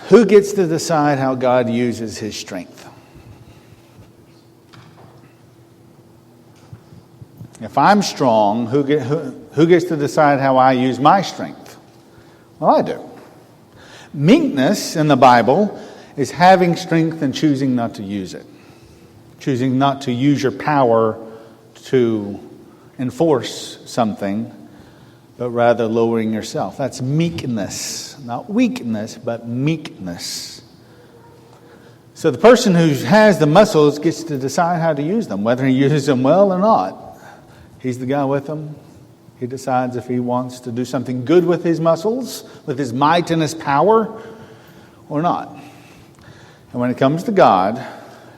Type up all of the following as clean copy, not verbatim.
Who gets to decide how God uses his strength? If I'm strong, who gets to decide how I use my strength? Well, I do. Meekness in the Bible is having strength and choosing not to use it. Choosing not to use your power to enforce something, but rather lowering yourself. That's meekness. Not weakness, but meekness. So the person who has the muscles gets to decide how to use them, whether he uses them well or not. He's the guy with them. He decides if he wants to do something good with his muscles, with his might and his power, or not. And when it comes to God,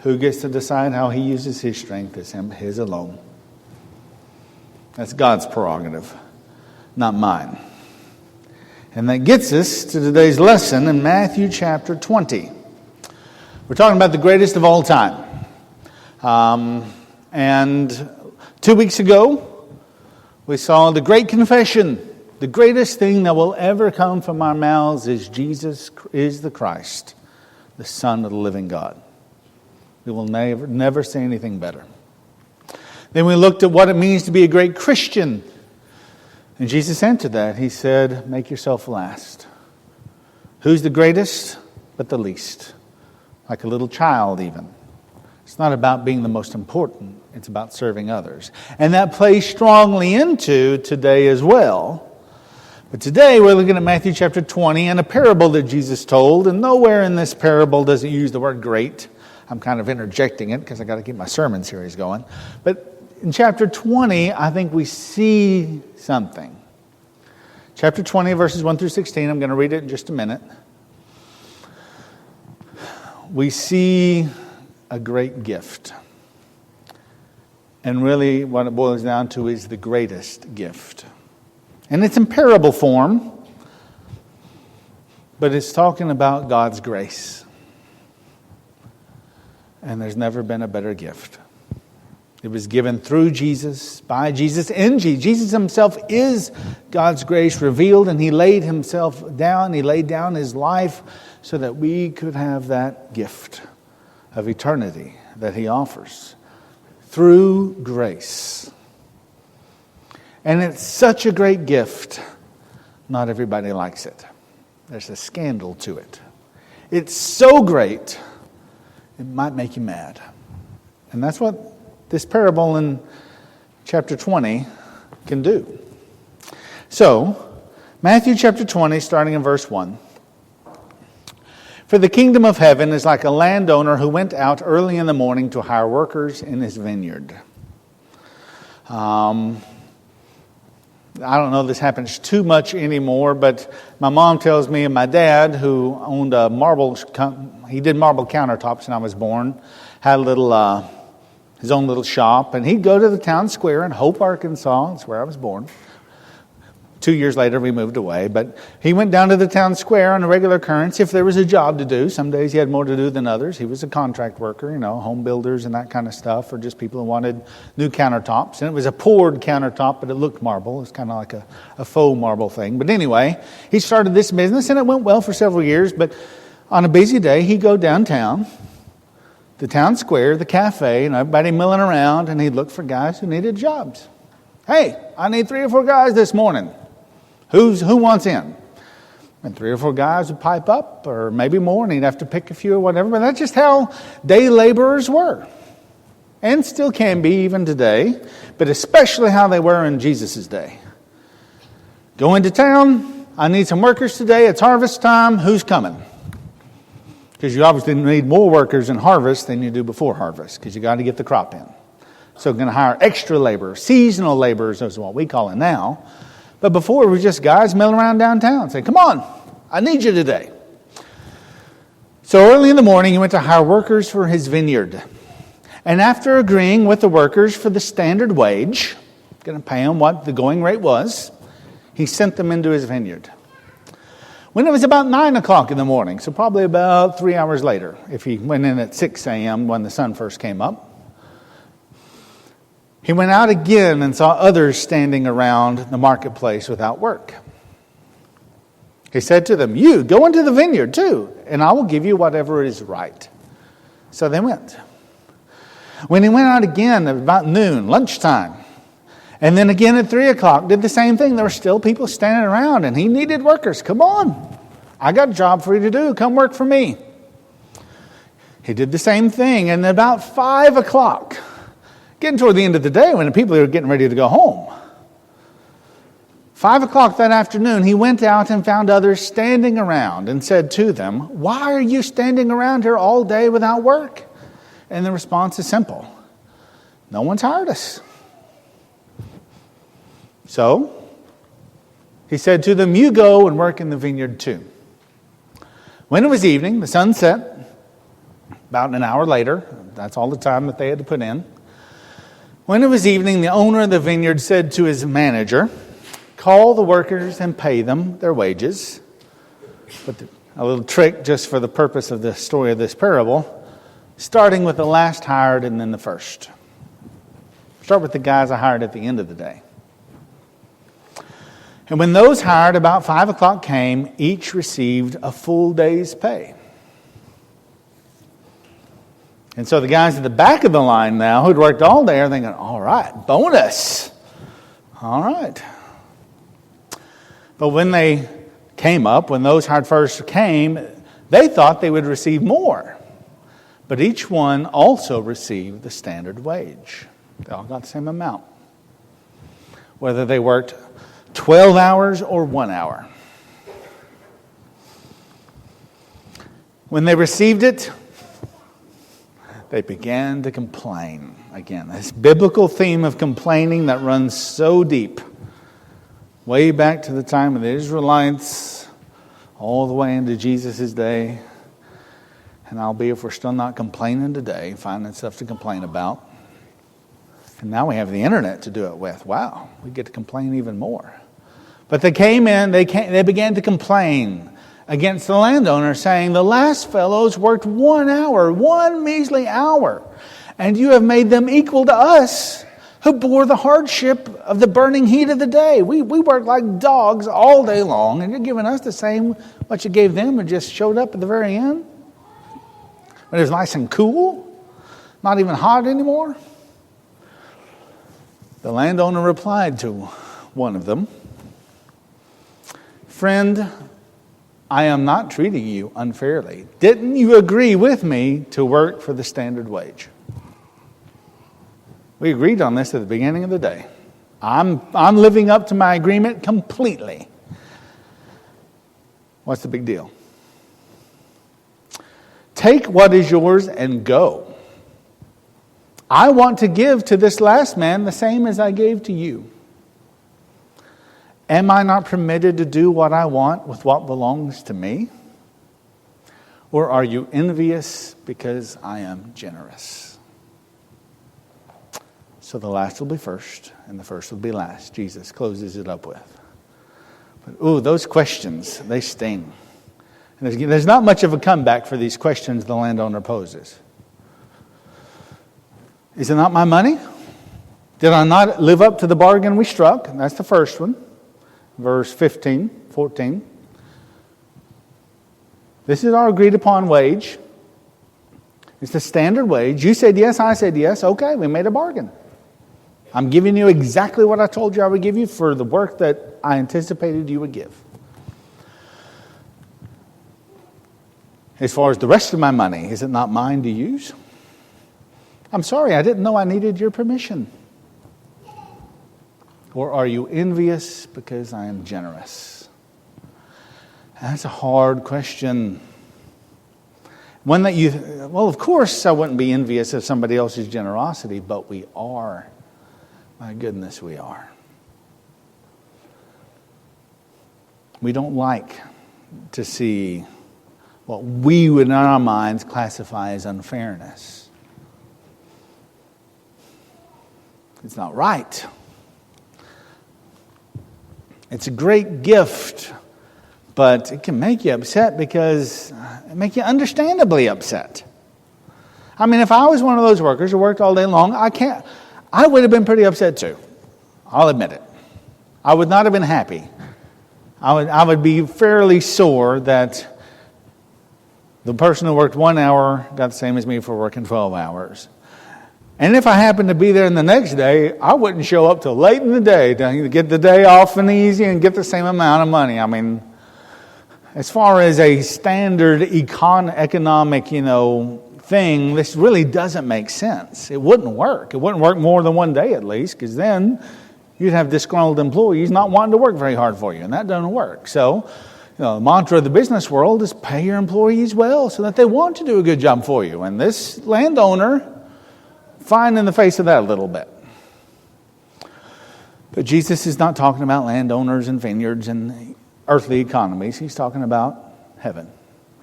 who gets to decide how he uses his strength is his alone. That's God's prerogative, not mine. And that gets us to today's lesson in Matthew chapter 20. We're talking about the greatest of all time. And 2 weeks ago, we saw the great confession. The greatest thing that will ever come from our mouths is Jesus is the Christ, the Son of the living God. We will never say anything better. Then we looked at what it means to be a great Christian. And Jesus answered that. He said, make yourself last. Who's the greatest? But the least. Like a little child even. It's not about being the most important. It's about serving others. And that plays strongly into today as well. But today we're looking at Matthew chapter 20 and a parable that Jesus told. And nowhere in this parable does it use the word great. I'm kind of interjecting it because I got to keep my sermon series going. But in chapter 20, I think we see something. Chapter 20, verses 1 through 16. I'm going to read it in just a minute. We see a great gift. And really what it boils down to is the greatest gift. And it's in parable form. But it's talking about God's grace. And there's never been a better gift. It was given through Jesus, by Jesus, in Jesus. Jesus himself is God's grace revealed, and he laid himself down. He laid down his life so that we could have that gift of eternity that he offers through grace. And it's such a great gift, not everybody likes it. There's a scandal to it. It's so great, it might make you mad. And that's what this parable in chapter 20 can do. So, Matthew chapter 20, starting in verse 1. For the kingdom of heaven is like a landowner who went out early in the morning to hire workers in his vineyard. I don't know if this happens too much anymore, but my mom tells me, and my dad, who owned a he did marble countertops when I was born, had a little his own little shop, and he'd go to the town square in Hope, Arkansas. That's where I was born. 2 years later, we moved away. But he went down to the town square on a regular occurrence if there was a job to do. Some days he had more to do than others. He was a contract worker, home builders and that kind of stuff, or just people who wanted new countertops. And it was a poured countertop, but it looked marble. It was kind of like a faux marble thing. But anyway, he started this business, and it went well for several years. But on a busy day, he'd go downtown, the town square, the cafe, and everybody milling around, and he'd look for guys who needed jobs. Hey, I need 3 or 4 guys this morning. Who wants in? And 3 or 4 guys would pipe up, or maybe more, and he'd have to pick a few or whatever. But that's just how day laborers were. And still can be even today, but especially how they were in Jesus' day. Go into town, I need some workers today, it's harvest time, who's coming? Because you obviously need more workers in harvest than you do before harvest, because you got to get the crop in. So we're going to hire extra labor, seasonal laborers is what we call it now. But before, it was just guys milling around downtown saying, come on, I need you today. So early in the morning, he went to hire workers for his vineyard. And after agreeing with the workers for the standard wage, going to pay them what the going rate was, he sent them into his vineyard. When it was about 9 o'clock in the morning, so probably about 3 hours later, if he went in at 6 a.m. when the sun first came up, he went out again and saw others standing around the marketplace without work. He said to them, you, go into the vineyard too, and I will give you whatever is right. So they went. When he went out again at about noon, lunchtime, and then again at 3 o'clock, did the same thing. There were still people standing around, and he needed workers. Come on, I got a job for you to do. Come work for me. He did the same thing, and about 5 o'clock, getting toward the end of the day when the people were getting ready to go home, 5 o'clock that afternoon, he went out and found others standing around and said to them, why are you standing around here all day without work? And the response is simple. No one's hired us. So he said to them, you go and work in the vineyard too. When it was evening, the sun set, about an hour later. That's all the time that they had to put in. When it was evening, the owner of the vineyard said to his manager, call the workers and pay them their wages. But a little trick just for the purpose of the story of this parable, starting with the last hired and then the first. Start with the guys I hired at the end of the day. And when those hired about 5 o'clock came, each received a full day's pay. And so the guys at the back of the line now who'd worked all day are thinking, all right, bonus. All right. But when they came up, when those hired first came, they thought they would receive more. But each one also received the standard wage. They all got the same amount. Whether they worked 12 hours or 1 hour. When they received it, they began to complain. Again, this biblical theme of complaining that runs so deep. Way back to the time of the Israelites, all the way into Jesus' day. And albeit if we're still not complaining today, finding stuff to complain about. And now we have the internet to do it with. Wow, we get to complain even more. But they came in, they began to complain against the landowner, saying, the last fellows worked 1 hour, 1 measly hour, and you have made them equal to us, who bore the hardship of the burning heat of the day. We worked like dogs all day long, and you're giving us the same what you gave them and just showed up at the very end? When it was nice and cool, not even hot anymore? The landowner replied to one of them, friend, I am not treating you unfairly. Didn't you agree with me to work for the standard wage? We agreed on this at the beginning of the day. I'm living up to my agreement completely. What's the big deal? Take what is yours and go. I want to give to this last man the same as I gave to you. Am I not permitted to do what I want with what belongs to me? Or are you envious because I am generous? So the last will be first, and the first will be last. Jesus closes it up with. But those questions, they sting. And there's not much of a comeback for these questions the landowner poses. Is it not my money? Did I not live up to the bargain we struck? And that's the first one. Verse 14. This is our agreed upon wage. It's the standard wage. You said yes, I said yes. Okay, we made a bargain. I'm giving you exactly what I told you I would give you for the work that I anticipated you would give. As far as the rest of my money, is it not mine to use? I'm sorry, I didn't know I needed your permission. Or are you envious because I am generous? That's a hard question. One that of course I wouldn't be envious of somebody else's generosity, but we are. My goodness, we are. We don't like to see what we would in our minds classify as unfairness. It's not right. It's a great gift, but it can make you upset because it make you understandably upset. I mean, if I was one of those workers who worked all day long, I would have been pretty upset too. I'll admit it. I would not have been happy. I would be fairly sure that the person who worked 1 hour got the same as me for working 12 hours. And if I happened to be there the next day, I wouldn't show up till late in the day to get the day off and easy and get the same amount of money. I mean, as far as a standard economic, thing, this really doesn't make sense. It wouldn't work. It wouldn't work more than one day at least, because then you'd have disgruntled employees not wanting to work very hard for you, and that doesn't work. So, the mantra of the business world is pay your employees well so that they want to do a good job for you. And this landowner, fine in the face of that a little bit. But Jesus is not talking about landowners and vineyards and earthly economies. He's talking about heaven.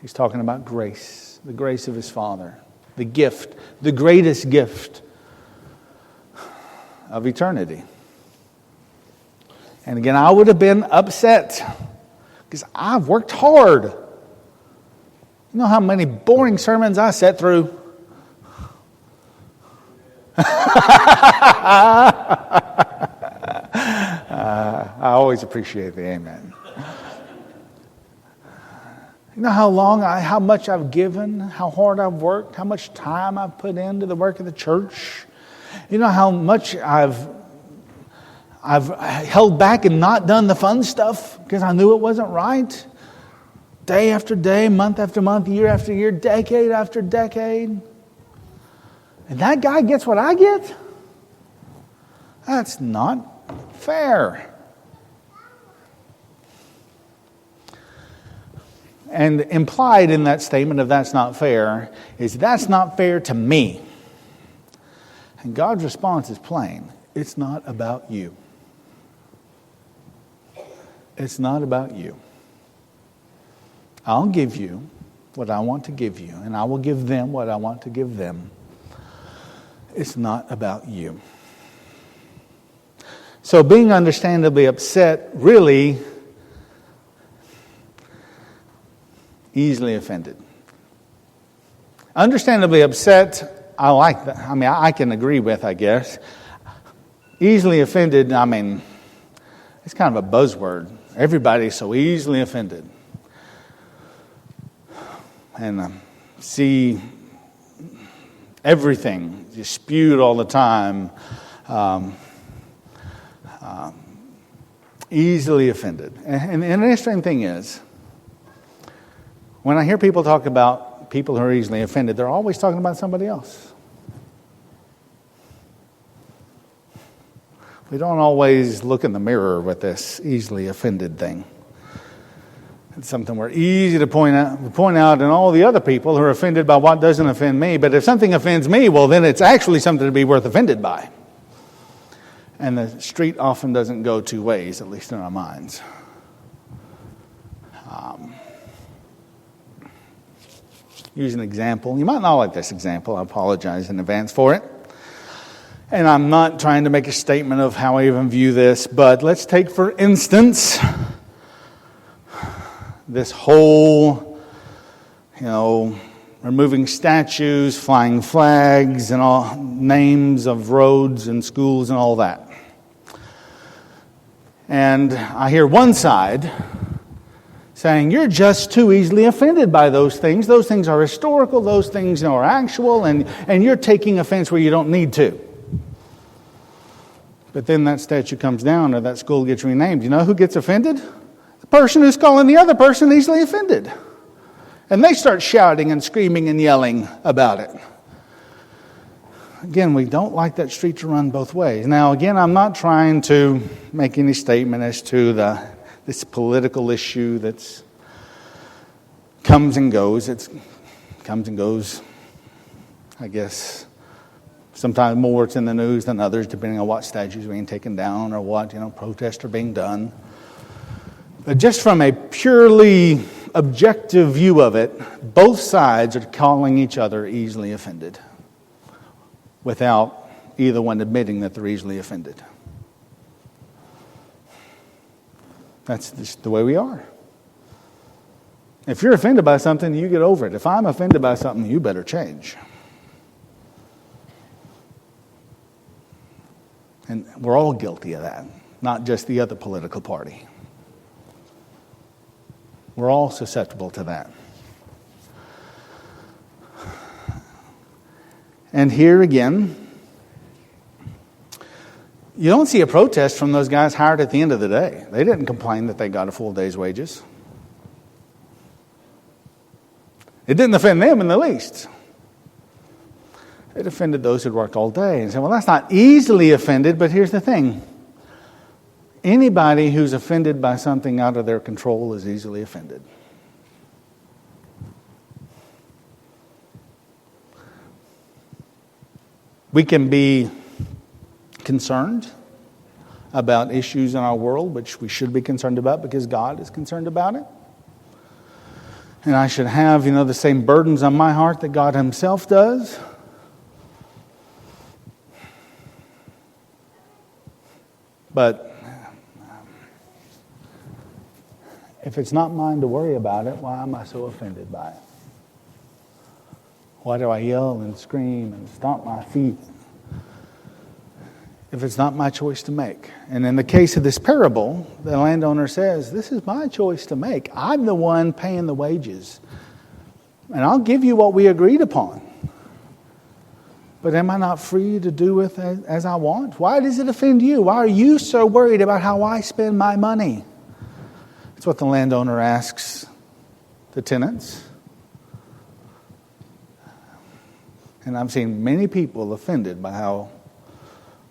He's talking about grace. The grace of his Father, the gift, the greatest gift of eternity. And again, I would have been upset because I've worked hard. You know how many boring sermons I sat through? I always appreciate the amen. You know how much I've given, how hard I've worked, how much time I've put into the work of the church. You know how much I've held back and not done the fun stuff because I knew it wasn't right. Day after day, month after month, year after year, decade after decade. And that guy gets what I get? That's not fair. And implied in that statement of that's not fair is that's not fair to me. And God's response is plain. It's not about you. It's not about you. I'll give you what I want to give you, and I will give them what I want to give them. It's not about you. So being understandably upset really easily offended. Understandably upset, I like that. I can agree with, I guess. Easily offended, it's kind of a buzzword. Everybody's so easily offended. And see everything just spewed all the time. Easily offended. And the interesting thing is, when I hear people talk about people who are easily offended, they're always talking about somebody else. We don't always look in the mirror with this easily offended thing. It's something we're easy to point out in all the other people who are offended by what doesn't offend me. But if something offends me, well, then it's actually something to be worth offended by. And the street often doesn't go two ways, at least in our minds. Use an example. You might not like this example. I apologize in advance for it. And I'm not trying to make a statement of how I even view this, but let's take, for instance, this whole, removing statues, flying flags, and all names of roads and schools and all that. And I hear one side saying, you're just too easily offended by those things. Those things are historical. Those things are actual. And you're taking offense where you don't need to. But then that statue comes down or that school gets renamed. You know who gets offended? The person who's calling the other person easily offended. And they start shouting and screaming and yelling about it. Again, we don't like that street to run both ways. Now, again, I'm not trying to make any statement as to this political issue that comes and goes. It comes and goes, I guess. Sometimes more it's in the news than others, depending on what statues are being taken down or what, protests are being done. But just from a purely objective view of it, both sides are calling each other easily offended without either one admitting that they're easily offended. That's just the way we are. If you're offended by something, you get over it. If I'm offended by something, you better change. And we're all guilty of that, not just the other political party. We're all susceptible to that. And here again, you don't see a protest from those guys hired at the end of the day. They didn't complain that they got a full day's wages. It didn't offend them in the least. It offended those who'd worked all day and said, well, that's not easily offended, but here's the thing. Anybody who's offended by something out of their control is easily offended. We can be concerned about issues in our world, which we should be concerned about because God is concerned about it. And I should have, the same burdens on my heart that God Himself does. But if it's not mine to worry about it, why am I so offended by it? Why do I yell and scream and stomp my feet if it's not my choice to make? And in the case of this parable, the landowner says, this is my choice to make. I'm the one paying the wages. And I'll give you what we agreed upon. But am I not free to do with it as I want? Why does it offend you? Why are you so worried about how I spend my money? That's what the landowner asks the tenants. And I've seen many people offended by how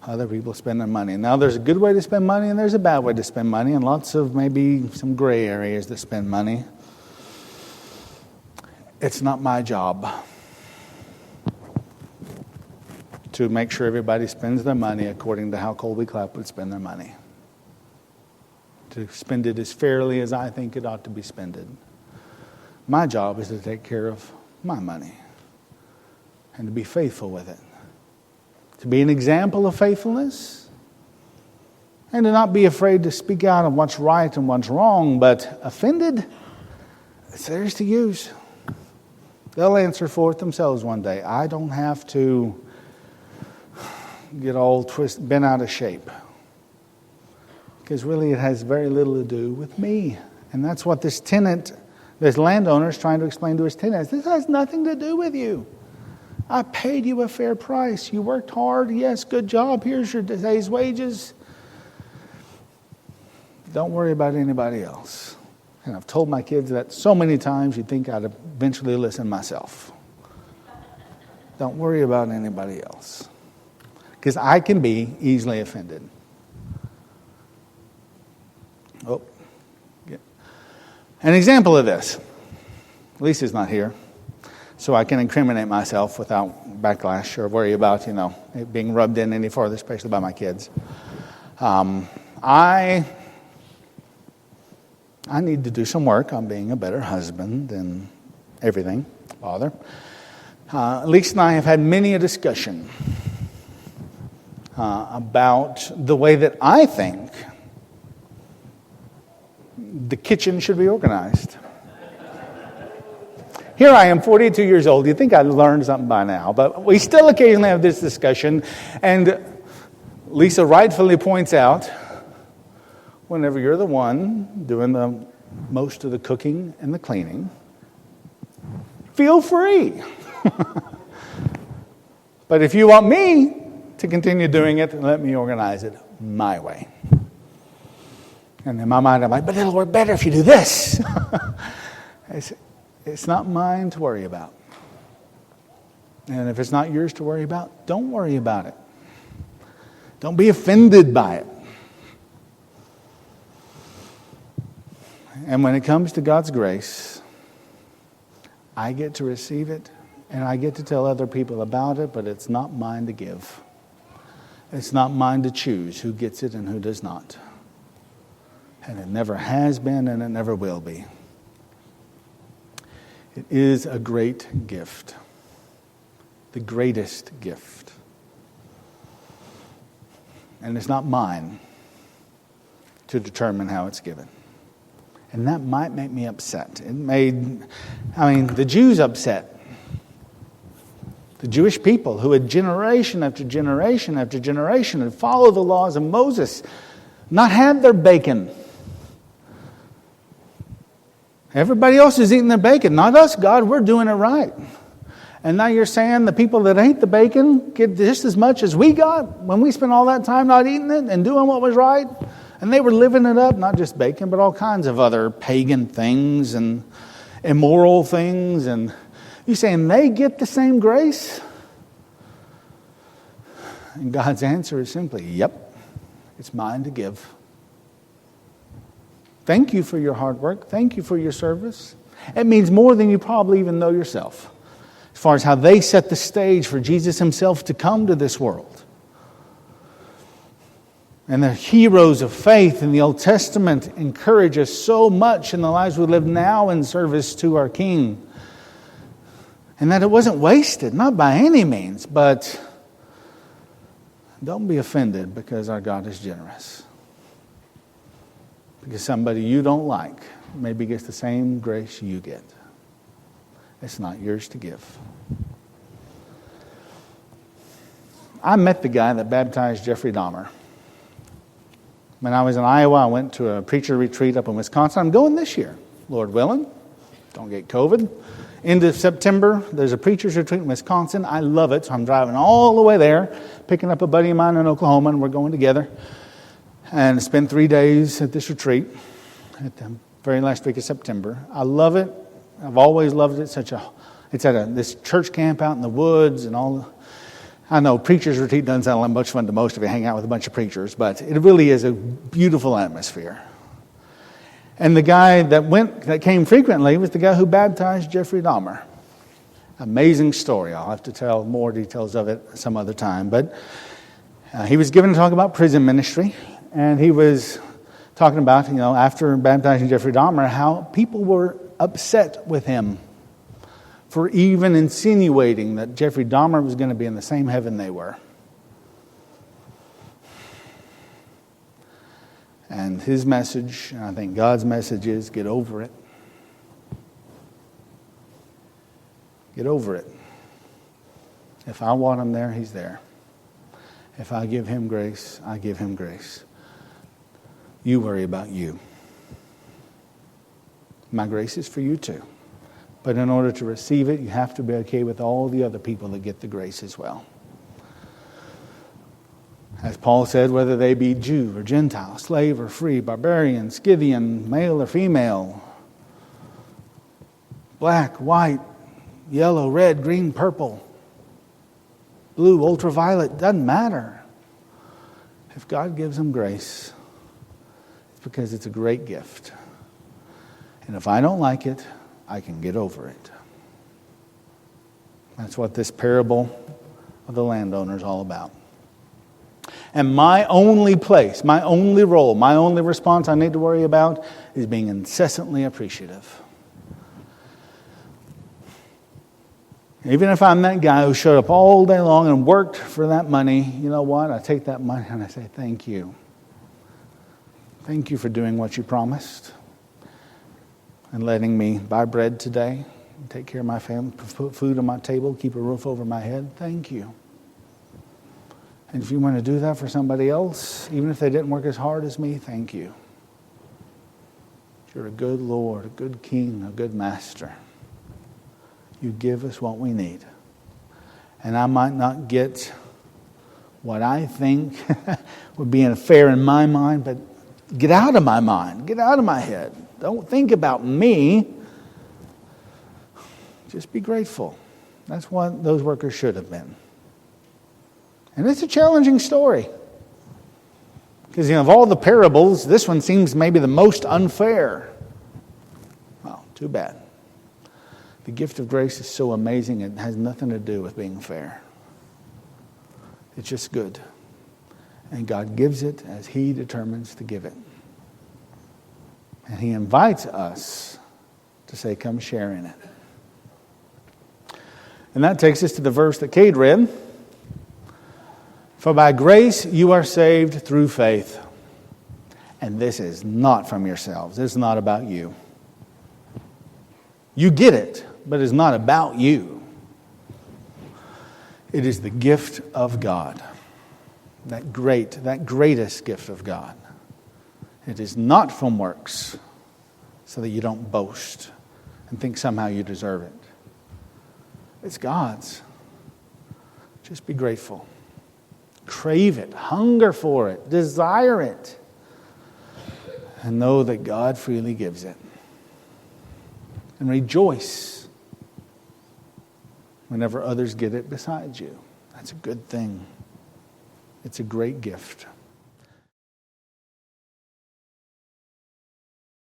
other people spend their money. Now, there's a good way to spend money and there's a bad way to spend money, and lots of maybe some gray areas to spend money. It's not my job to make sure everybody spends their money according to how Colby Clapp would spend their money. To spend it as fairly as I think it ought to be spended. My job is to take care of my money and to be faithful with it. To be an example of faithfulness and to not be afraid to speak out on what's right and what's wrong, but offended, it's theirs to use. They'll answer for it themselves one day. I don't have to get all bent out of shape. Because really it has very little to do with me. And that's what this landowner is trying to explain to his tenants. This has nothing to do with you. I paid you a fair price. You worked hard. Yes, good job. Here's your day's wages. Don't worry about anybody else. And I've told my kids that so many times you'd think I'd eventually listen myself. Don't worry about anybody else. Because I can be easily offended. An example of this. Lisa's not here, so I can incriminate myself without backlash or worry about, it being rubbed in any further, especially by my kids. I need to do some work on being a better husband and everything, father. Lisa and I have had many a discussion about the way that I think the kitchen should be organized. Here I am, 42 years old. You'd think I'd learned something by now, but we still occasionally have this discussion, and Lisa rightfully points out, whenever you're the one doing the most of the cooking and the cleaning, feel free. But if you want me to continue doing it, let me organize it my way. And in my mind, I'm like, but it'll work better if you do this. It's not mine to worry about. And if it's not yours to worry about, don't worry about it. Don't be offended by it. And when it comes to God's grace, I get to receive it, and I get to tell other people about it, but it's not mine to give. It's not mine to choose who gets it and who does not. And it never has been, and it never will be. It is a great gift. The greatest gift. And it's not mine to determine how it's given. And that might make me upset. The Jews upset. The Jewish people who had generation after generation after generation had followed the laws of Moses, not had their bacon, Everybody else is eating their bacon, not us, God. We're doing it right. And now you're saying the people that ate the bacon get just as much as we got when we spent all that time not eating it and doing what was right? And they were living it up, not just bacon, but all kinds of other pagan things and immoral things. And you're saying they get the same grace? And God's answer is simply, yep, it's mine to give. Thank you for your hard work. Thank you for your service. It means more than you probably even know yourself, as far as how they set the stage for Jesus himself to come to this world. And the heroes of faith in the Old Testament encourage us so much in the lives we live now in service to our King. And that it wasn't wasted, not by any means, but don't be offended because our God is generous. Because somebody you don't like maybe gets the same grace you get. It's not yours to give. I met the guy that baptized Jeffrey Dahmer. When I was in Iowa, I went to a preacher retreat up in Wisconsin. I'm going this year, Lord willing. Don't get COVID. End of September, there's a preacher's retreat in Wisconsin. I love it, so I'm driving all the way there, picking up a buddy of mine in Oklahoma, and we're going together. And spend 3 days at this retreat at the very last week of September. I love it. I've always loved it. It's at this church camp out in the woods and all. I know preacher's retreat doesn't sound like much fun to most of you, hang out with a bunch of preachers, but it really is a beautiful atmosphere. And the guy that came frequently was the guy who baptized Jeffrey Dahmer. Amazing story. I'll have to tell more details of it some other time. But he was given to talk about prison ministry. And he was talking about, after baptizing Jeffrey Dahmer, how people were upset with him for even insinuating that Jeffrey Dahmer was going to be in the same heaven they were. And his message, and I think God's message is, get over it. Get over it. If I want him there, he's there. If I give him grace, I give him grace. You worry about you. My grace is for you too. But in order to receive it, you have to be okay with all the other people that get the grace as well. As Paul said, whether they be Jew or Gentile, slave or free, barbarian, Scythian, male or female, black, white, yellow, red, green, purple, blue, ultraviolet, doesn't matter. If God gives them grace, it's because it's a great gift. And if I don't like it, I can get over it. That's what this parable of the landowner is all about. And my only place, my only role, my only response I need to worry about is being incessantly appreciative. Even if I'm that guy who showed up all day long and worked for that money, you know what? I take that money and I say, thank you. Thank you for doing what you promised and letting me buy bread today, take care of my family, put food on my table, keep a roof over my head. Thank you. And if you want to do that for somebody else, even if they didn't work as hard as me, thank you. You're a good Lord, a good King, a good Master. You give us what we need. And I might not get what I think would be fair in my mind, but get out of my mind, get out of my head. Don't think about me. Just be grateful. That's what those workers should have been. And it's a challenging story. Because, of all the parables, this one seems maybe the most unfair. Well, too bad. The gift of grace is so amazing, it has nothing to do with being fair. It's just good. And God gives it as He determines to give it. And He invites us to say, come share in it. And that takes us to the verse that Cade read. For by grace you are saved through faith. And this is not from yourselves. This is not about you. You get it, but it's not about you. It is the gift of God. That greatest gift of God. It is not from works, so that you don't boast and think somehow you deserve it. It's God's. Just be grateful. Crave it. Hunger for it. Desire it. And know that God freely gives it. And rejoice whenever others get it besides you. That's a good thing. It's a great gift.